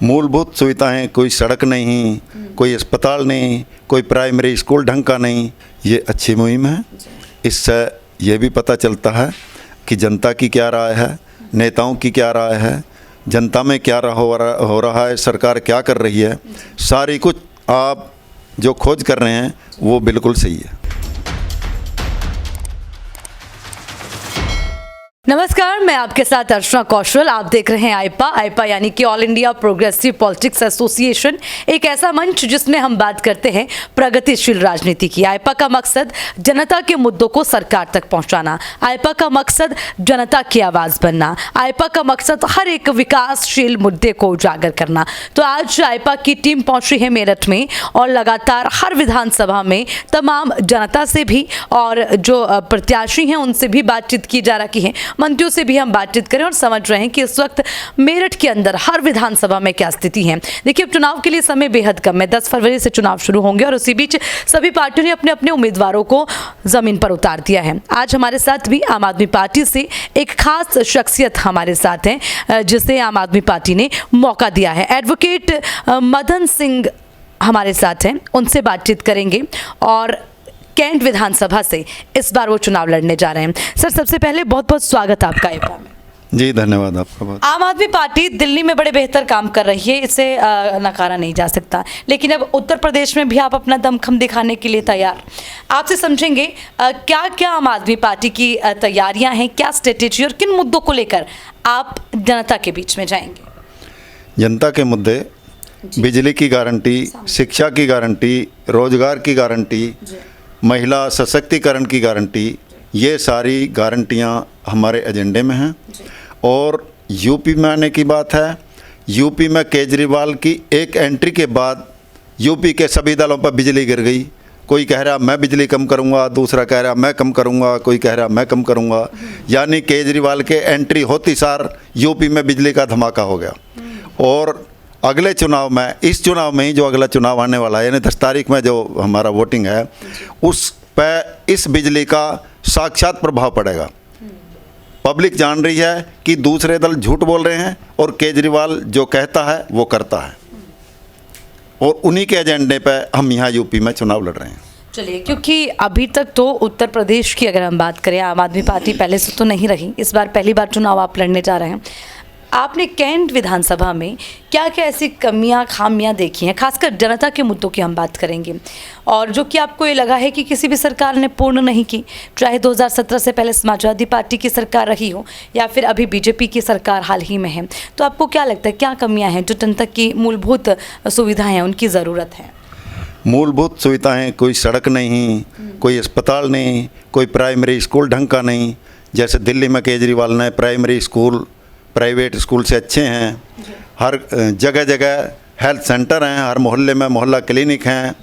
मूलभूत सुविधाएं, कोई सड़क नहीं, कोई अस्पताल नहीं, कोई प्राइमरी स्कूल ढंग का नहीं। ये अच्छी मुहिम है। इससे ये भी पता चलता है कि जनता की क्या राय है, नेताओं की क्या राय है, जनता में क्या हो रहा है, सरकार क्या कर रही है। सारी कुछ आप जो खोज कर रहे हैं वो बिल्कुल सही है। नमस्कार, मैं आपके साथ अर्चना कौशल। आप देख रहे हैं आईपा यानी कि all India progressive politics association, एक ऐसा मंच जिसमें हम बात करते हैं प्रगतिशील राजनीति की। आईपा का मकसद जनता के मुद्दों को सरकार तक पहुंचाना, आईपा का मकसद जनता की आवाज बनना, आईपा का मकसद हर एक विकासशील मुद्दे को उजागर करना। तो आज आईपा की टीम पहुंची है मेरठ में और लगातार हर विधानसभा में तमाम जनता से भी और जो प्रत्याशी हैं उनसे भी बातचीत की जा रही है, मंत्रियों से भी हम बातचीत करें और समझ रहे हैं कि इस वक्त मेरठ के अंदर हर विधानसभा में क्या स्थिति है। देखिए, अब चुनाव के लिए समय बेहद कम है, 10 फरवरी से चुनाव शुरू होंगे और उसी बीच सभी पार्टियों ने अपने अपने उम्मीदवारों को जमीन पर उतार दिया है। आज हमारे साथ भी आम आदमी पार्टी से एक खास शख्सियत हमारे साथ है जिसे आम आदमी पार्टी ने मौका दिया है। एडवोकेट मदन सिंह हमारे साथ हैं, उनसे बातचीत करेंगे और कैंट विधानसभा से इस बार वो चुनाव लड़ने जा रहे हैं। सर, सबसे पहले बहुत बहुत स्वागत आपका आईपा में। जी धन्यवाद आपका बहुत। आम आदमी पार्टी दिल्ली में बड़े बेहतर काम कर रही है, इसे नकारा नहीं जा सकता, लेकिन अब उत्तर प्रदेश में भी आप अपना दमखम दिखाने के लिए तैयार। आपसे समझेंगे क्या क्या आम आदमी पार्टी की तैयारियां हैं, क्या स्ट्रेटेजी और किन मुद्दों को लेकर आप जनता के बीच में जाएंगे। जनता के मुद्दे, बिजली की गारंटी, शिक्षा की गारंटी, रोजगार की गारंटी, महिला सशक्तिकरण की गारंटी, ये सारी गारंटियाँ हमारे एजेंडे में हैं। और यूपी में आने की बात है, यूपी में केजरीवाल की एक एंट्री के बाद यूपी के सभी दलों पर बिजली गिर गई। कोई कह रहा मैं बिजली कम करूंगा, दूसरा कह रहा मैं कम करूंगा, कोई कह रहा मैं कम करूंगा। यानी केजरीवाल के एंट्री होती सार यूपी में बिजली का धमाका हो गया। और अगले चुनाव में, इस चुनाव में ही जो अगला चुनाव आने वाला है, यानी 10 तारीख में जो हमारा वोटिंग है, उस पर इस बिजली का साक्षात प्रभाव पड़ेगा। पब्लिक जान रही है कि दूसरे दल झूठ बोल रहे हैं और केजरीवाल जो कहता है वो करता है, और उन्हीं के एजेंडे पे हम यहाँ यूपी में चुनाव लड़ रहे हैं। चलिए, क्योंकि अभी तक तो उत्तर प्रदेश की अगर हम बात करें, आम आदमी पार्टी पहले से तो नहीं रही, इस बार पहली बार चुनाव आप लड़ने जा रहे हैं। आपने कैंट विधानसभा में क्या क्या ऐसी कमियां खामियां देखी हैं, खासकर जनता के मुद्दों की हम बात करेंगे, और जो कि आपको ये लगा है कि किसी भी सरकार ने पूर्ण नहीं की, चाहे 2017 से पहले समाजवादी पार्टी की सरकार रही हो या फिर अभी बीजेपी की सरकार हाल ही में है। तो आपको क्या लगता है, क्या कमियां हैं जो जनता की मूलभूत सुविधाएं हैं उनकी ज़रूरत है। मूलभूत सुविधाएं, कोई सड़क नहीं, कोई अस्पताल नहीं, कोई प्राइमरी स्कूल ढंग का नहीं। जैसे दिल्ली में केजरीवाल ने प्राइमरी स्कूल प्राइवेट स्कूल से अच्छे हैं, हर जगह जगह हेल्थ सेंटर हैं, हर मोहल्ले में मोहल्ला क्लिनिक हैं,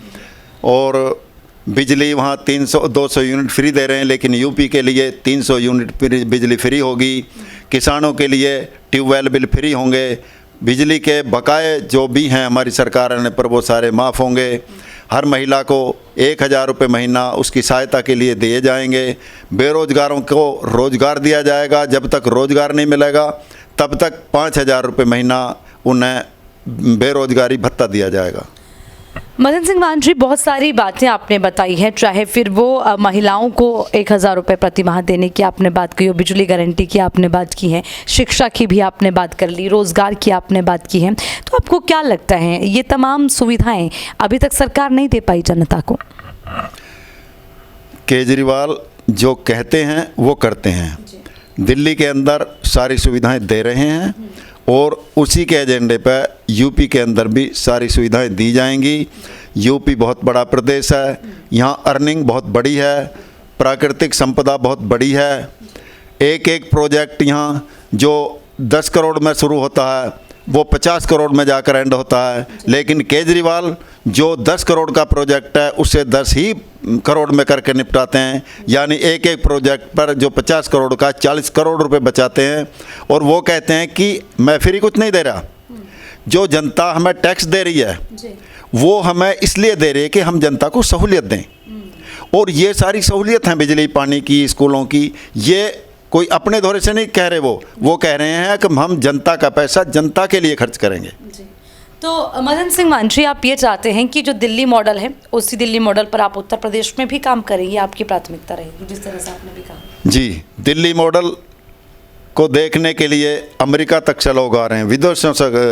और बिजली वहाँ 300-200 यूनिट फ्री दे रहे हैं। लेकिन यूपी के लिए 300 यूनिट बिजली फ्री होगी। किसानों के लिए ट्यूबवेल बिल फ्री होंगे। बिजली के बकाये जो भी हैं हमारी सरकार ने पर वो सारे माफ़ होंगे। हर महिला को 1000 रुपये महीना उसकी सहायता के लिए दिए जाएंगे। बेरोजगारों को रोज़गार दिया जाएगा। जब तक रोज़गार नहीं मिलेगा तब तक 5000 रुपये महीना उन्हें बेरोजगारी भत्ता दिया जाएगा। मदन सिंह मान जी, बहुत सारी बातें आपने बताई हैं, चाहे फिर वो महिलाओं को 1000 रुपये प्रति माह देने की आपने बात की हो, बिजली गारंटी की आपने बात की है, शिक्षा की भी आपने बात कर ली, रोज़गार की आपने बात की है। तो आपको क्या लगता है, ये तमाम सुविधाएं अभी तक सरकार नहीं दे पाई जनता को? केजरीवाल जो कहते हैं वो करते हैं। दिल्ली के अंदर सारी सुविधाएं दे रहे हैं और उसी के एजेंडे पर यूपी के अंदर भी सारी सुविधाएं दी जाएंगी। यूपी बहुत बड़ा प्रदेश है, यहाँ अर्निंग बहुत बड़ी है, प्राकृतिक संपदा बहुत बड़ी है। एक एक प्रोजेक्ट यहाँ जो 10 करोड़ में शुरू होता है वो 50 करोड़ में जाकर एंड होता है। लेकिन केजरीवाल जो 10 करोड़ का प्रोजेक्ट है उससे 10 ही करोड़ में करके निपटाते हैं। यानी एक एक प्रोजेक्ट पर जो 50 करोड़ का 40 करोड़ रुपए बचाते हैं। और वो कहते हैं कि मैं फ्री कुछ नहीं दे रहा, जो जनता हमें टैक्स दे रही है वो हमें इसलिए दे रही है कि हम जनता को सहूलियत दें। और ये सारी सहूलियत हैं बिजली पानी की, स्कूलों की, ये कोई अपने दौरे से नहीं कह रहे, वो कह रहे हैं कि हम जनता का पैसा जनता के लिए खर्च करेंगे। तो मदन सिंह मान जी, आप ये चाहते हैं कि जो दिल्ली मॉडल है उसी दिल्ली मॉडल पर आप उत्तर प्रदेश में भी काम करेंगे, आपकी प्राथमिकता रहेगी, जिस तरह से आपने भी कहा। जी, दिल्ली मॉडल को देखने के लिए अमेरिका तक से लोग आ रहे हैं,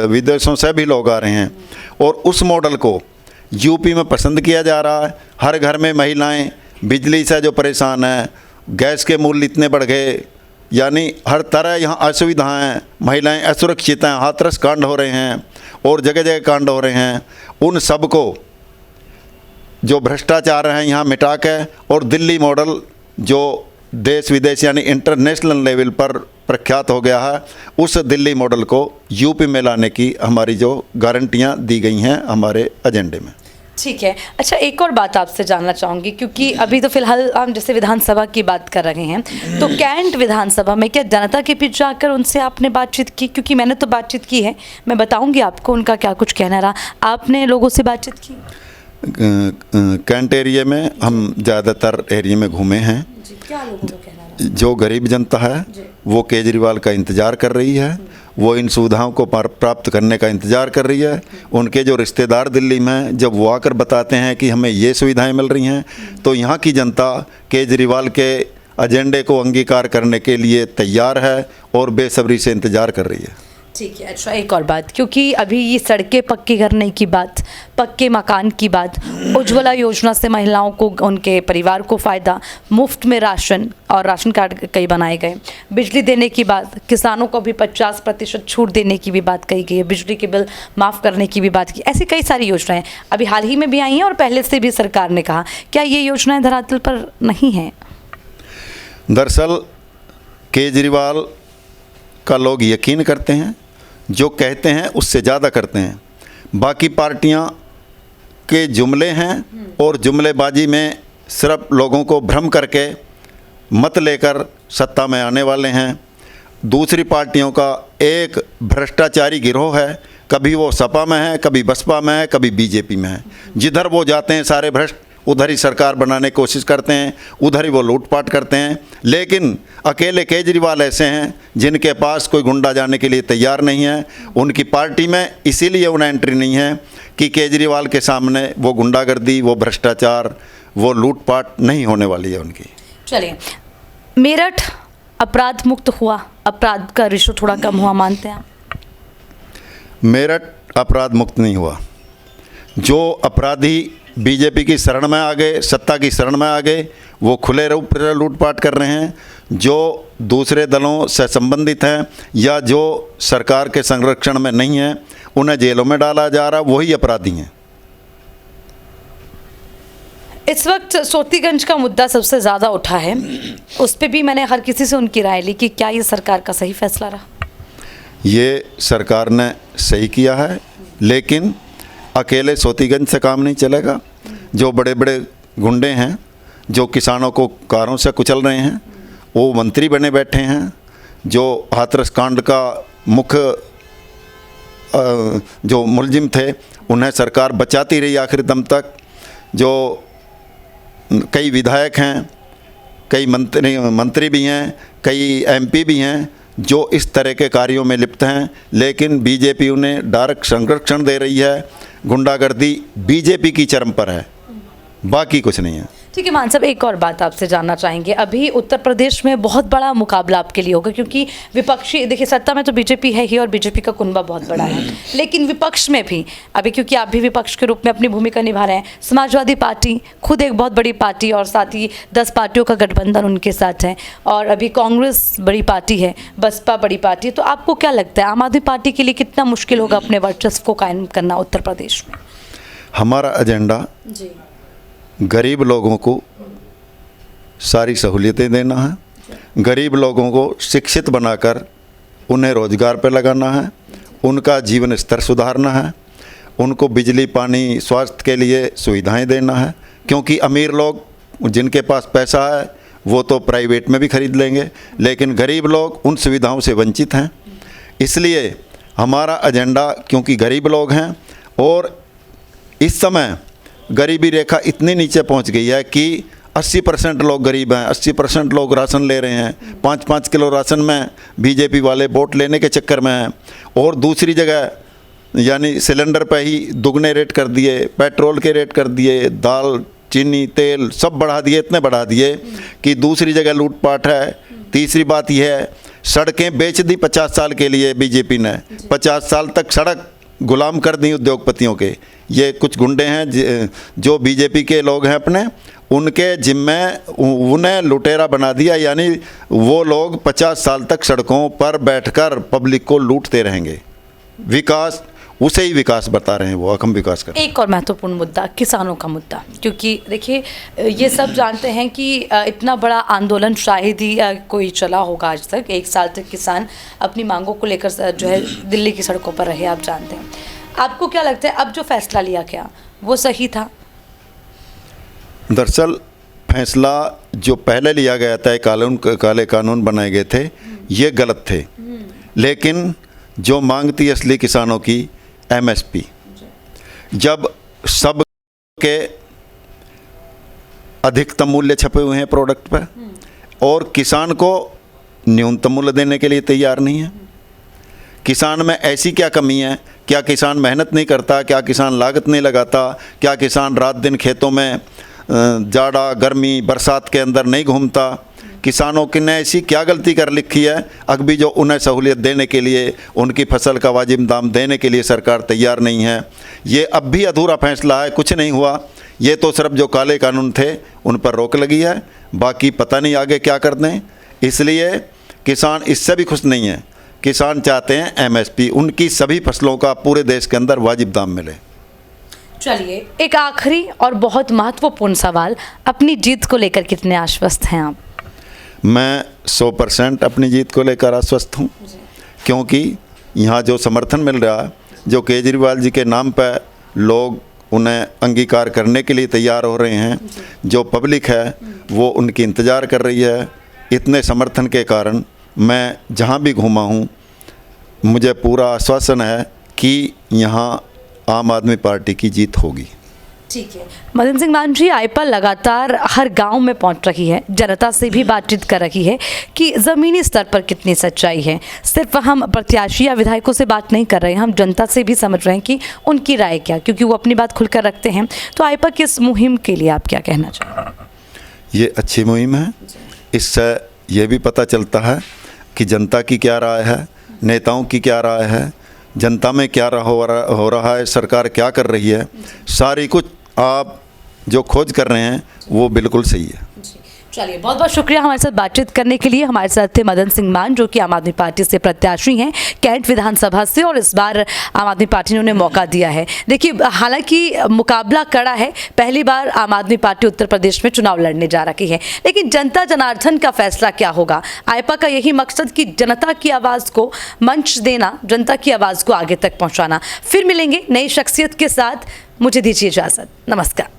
विदेशों से भी लोग आ रहे हैं, और उस मॉडल को यूपी में पसंद किया जा रहा है। हर घर में महिलाएं बिजली से जो परेशान हैं, गैस के मूल्य इतने बढ़ गए, यानी हर तरह यहाँ असुविधाएं हैं, महिलाएं असुरक्षित हैं, हाथरस कांड हो रहे हैं और जगह जगह कांड हो रहे हैं। उन सब को जो भ्रष्टाचार हैं यहाँ मिटा के, और दिल्ली मॉडल जो देश विदेश यानी इंटरनेशनल लेवल पर प्रख्यात हो गया है, उस दिल्ली मॉडल को यूपी में लाने की हमारी जो गारंटियाँ दी गई हैं हमारे एजेंडे में। ठीक है। अच्छा, एक और बात आपसे जानना चाहूँगी, क्योंकि अभी तो फिलहाल हम जैसे विधानसभा की बात कर रहे हैं, तो कैंट विधानसभा में क्या जनता के बीच जाकर उनसे आपने बातचीत की? क्योंकि मैंने तो बातचीत की है, मैं बताऊँगी आपको उनका क्या कुछ कहना रहा। आपने लोगों से बातचीत की? कैंट एरिया में हम ज़्यादातर एरिया में घूमे हैं। जी, क्या लोगों का कहना रहा? जो गरीब जनता है वो केजरीवाल का इंतज़ार कर रही है, वो इन सुविधाओं को प्राप्त करने का इंतज़ार कर रही है। उनके जो रिश्तेदार दिल्ली में हैं, जब वो आकर बताते हैं कि हमें ये सुविधाएं मिल रही हैं, तो यहाँ की जनता केजरीवाल के एजेंडे को अंगीकार करने के लिए तैयार है और बेसब्री से इंतज़ार कर रही है। ठीक है। अच्छा, एक और बात, क्योंकि अभी ये सड़कें पक्की करने की बात, पक्के मकान की बात, उज्ज्वला योजना से महिलाओं को, उनके परिवार को फ़ायदा, मुफ्त में राशन और राशन कार्ड कई बनाए गए, बिजली देने की बात, किसानों को भी 50% छूट देने की भी बात कही गई है, बिजली के बिल माफ़ करने की भी बात की, ऐसी कई सारी योजनाएं अभी हाल ही में भी आई हैं और पहले से भी सरकार ने कहा। क्या ये योजनाएँ धरातल पर नहीं हैं? दरअसल केजरीवाल का लोग यकीन करते हैं, जो कहते हैं उससे ज़्यादा करते हैं। बाकी पार्टियां के जुमले हैं और जुमलेबाजी में सिर्फ लोगों को भ्रम करके मत लेकर सत्ता में आने वाले हैं। दूसरी पार्टियों का एक भ्रष्टाचारी गिरोह है, कभी वो सपा में है, कभी बसपा में है, कभी बीजेपी में है। जिधर वो जाते हैं सारे भ्रष्ट उधर ही सरकार बनाने की कोशिश करते हैं, उधर ही वो लूटपाट करते हैं। लेकिन अकेले केजरीवाल ऐसे हैं जिनके पास कोई गुंडा जाने के लिए तैयार नहीं है उनकी पार्टी में, इसीलिए उन्हें एंट्री नहीं है कि केजरीवाल के सामने वो गुंडागर्दी, वो भ्रष्टाचार, वो लूटपाट नहीं होने वाली है उनकी। चलिए, मेरठ अपराध मुक्त हुआ, अपराध का रेशो थोड़ा कम हुआ मानते हैं आप? मेरठ अपराध मुक्त नहीं हुआ। जो अपराधी बीजेपी की शरण में आ गए, सत्ता की शरण में आ गए, वो खुले रूप से लूटपाट कर रहे हैं। जो दूसरे दलों से संबंधित हैं या जो सरकार के संरक्षण में नहीं हैं, उन्हें जेलों में डाला जा रहा, वही अपराधी हैं। इस वक्त सोतीगंज का मुद्दा सबसे ज़्यादा उठा है, उस पर भी मैंने हर किसी से उनकी राय ली कि क्या ये सरकार का सही फैसला रहा? ये सरकार ने सही किया है, लेकिन अकेले सोतीगंज से काम नहीं चलेगा। जो बड़े बड़े गुंडे हैं जो किसानों को कारों से कुचल रहे हैं, वो मंत्री बने बैठे हैं। जो हाथरस कांड का मुख्य जो मुलजिम थे उन्हें सरकार बचाती रही आखिर दम तक। जो कई विधायक हैं, कई मंत्री भी हैं, कई एमपी भी हैं जो इस तरह के कार्यों में लिप्त हैं, लेकिन बीजेपी उन्हें डायरेक्ट संरक्षण दे रही है। गुंडागर्दी बीजेपी की चरम पर है, बाकी कुछ नहीं है। ठीक है मान साहब, एक और बात आपसे जानना चाहेंगे। अभी उत्तर प्रदेश में बहुत बड़ा मुकाबला आपके लिए होगा, क्योंकि विपक्षी, देखिए सत्ता में तो बीजेपी है ही और बीजेपी का कुनबा बहुत बड़ा है, लेकिन विपक्ष में भी अभी, क्योंकि आप भी विपक्ष के रूप में अपनी भूमिका निभा रहे हैं, समाजवादी पार्टी खुद एक बहुत बड़ी पार्टी और साथ ही 10 पार्टियों का गठबंधन उनके साथ है, और अभी कांग्रेस बड़ी पार्टी है, बसपा बड़ी पार्टी है। तो आपको क्या लगता है, आम आदमी पार्टी के लिए कितना मुश्किल होगा अपने वर्चस्व को कायम करना उत्तर प्रदेश में? हमारा एजेंडा जी, गरीब लोगों को सारी सहूलियतें देना है, गरीब लोगों को शिक्षित बनाकर उन्हें रोजगार पर लगाना है, उनका जीवन स्तर सुधारना है, उनको बिजली पानी स्वास्थ्य के लिए सुविधाएं देना है। क्योंकि अमीर लोग जिनके पास पैसा है वो तो प्राइवेट में भी खरीद लेंगे, लेकिन गरीब लोग उन सुविधाओं से वंचित हैं। इसलिए हमारा एजेंडा, क्योंकि गरीब लोग हैं और इस समय गरीबी रेखा इतनी नीचे पहुंच गई है कि 80% लोग गरीब हैं, 80% लोग राशन ले रहे हैं। 5-5 किलो राशन में बीजेपी वाले वोट लेने के चक्कर में हैं। और दूसरी जगह यानी सिलेंडर पे ही दुगने रेट कर दिए, पेट्रोल के रेट कर दिए, दाल चीनी तेल सब बढ़ा दिए, इतने बढ़ा दिए कि दूसरी जगह लूटपाट है। तीसरी बात यह है, सड़कें बेच दी 50 साल के लिए बीजेपी ने, 50 साल तक सड़क गुलाम कर दी उद्योगपतियों के। ये कुछ गुंडे हैं जो बीजेपी के लोग हैं अपने, उनके जिम्मे उन्हें लुटेरा बना दिया, यानी वो लोग 50 साल तक सड़कों पर बैठकर पब्लिक को लूटते रहेंगे। विकास उसे ही विकास बता रहे हैं वो, हम विकास कर। एक और महत्वपूर्ण मुद्दा, किसानों का मुद्दा, क्योंकि देखिए ये सब जानते हैं कि इतना बड़ा आंदोलन शायद ही कोई चला होगा आज तक। 1 साल तक किसान अपनी मांगों को लेकर जो है दिल्ली की सड़कों पर रहे, आप जानते हैं। आपको क्या लगता है अब जो फैसला लिया गया वो सही था? दरअसल फैसला जो पहले लिया गया था, काले कानून बनाए गए थे, ये गलत थे। लेकिन जो मांग थी असली किसानों की, एमएसपी, जब सब के अधिकतम मूल्य छपे हुए हैं प्रोडक्ट पर और किसान को न्यूनतम मूल्य देने के लिए तैयार नहीं है। किसान में ऐसी क्या कमी है? क्या किसान मेहनत नहीं करता? क्या किसान लागत नहीं लगाता? क्या किसान रात दिन खेतों में जाड़ा गर्मी बरसात के अंदर नहीं घूमता? किसानों की ने ऐसी क्या गलती कर लिखी है अभी जो उन्हें सहूलियत देने के लिए, उनकी फसल का वाजिब दाम देने के लिए सरकार तैयार नहीं है? ये अब भी अधूरा फैसला है, कुछ नहीं हुआ। ये तो सिर्फ जो काले कानून थे उन पर रोक लगी है, बाकी पता नहीं आगे क्या कर दें। इसलिए किसान इससे भी खुश नहीं है। किसान चाहते हैं एमएसपी, उनकी सभी फसलों का पूरे देश के अंदर वाजिब दाम मिले। चलिए, एक आखिरी और बहुत महत्वपूर्ण सवाल, अपनी जीत को लेकर कितने आश्वस्त हैं आप? मैं 100% अपनी जीत को लेकर आश्वस्त हूँ, क्योंकि यहाँ जो समर्थन मिल रहा है, जो केजरीवाल जी के नाम पर लोग उन्हें अंगीकार करने के लिए तैयार हो रहे हैं, जो पब्लिक है वो उनकी इंतज़ार कर रही है, इतने समर्थन के कारण मैं जहाँ भी घूमा हूँ मुझे पूरा आश्वासन है कि यहाँ आम आदमी पार्टी की जीत होगी। ठीक है, मदन सिंह मान जी, आईपा लगातार हर गांव में पहुंच रही है, जनता से भी बातचीत कर रही है कि ज़मीनी स्तर पर कितनी सच्चाई है। सिर्फ हम प्रत्याशी या विधायकों से बात नहीं कर रहे हैं, हम जनता से भी समझ रहे हैं कि उनकी राय क्या, क्योंकि वो अपनी बात खुलकर रखते हैं। तो आईपा की इस मुहिम के लिए आप क्या कहना चाहेंगे? ये अच्छी मुहिम है। इससे ये भी पता चलता है कि जनता की क्या राय है, नेताओं की क्या राय है, जनता में क्या हो रहा है, सरकार क्या कर रही है। सारी कुछ आप जो खोज कर रहे हैं वो बिल्कुल सही है। चलिए, बहुत बहुत शुक्रिया हमारे साथ बातचीत करने के लिए। हमारे साथ थे मदन सिंह मान, जो कि आम आदमी पार्टी से प्रत्याशी हैं कैंट विधानसभा से, और इस बार आम आदमी पार्टी ने उन्हें मौका दिया है। देखिए, हालांकि मुकाबला कड़ा है, पहली बार आम आदमी पार्टी उत्तर प्रदेश में चुनाव लड़ने जा रही है, लेकिन जनता जनार्दन का फैसला क्या होगा। आईपा का यही मकसद कि जनता की आवाज़ को मंच देना, जनता की आवाज़ को आगे तक पहुँचाना। फिर मिलेंगे नई शख्सियत के साथ, मुझे दीजिए इजाज़त, नमस्कार।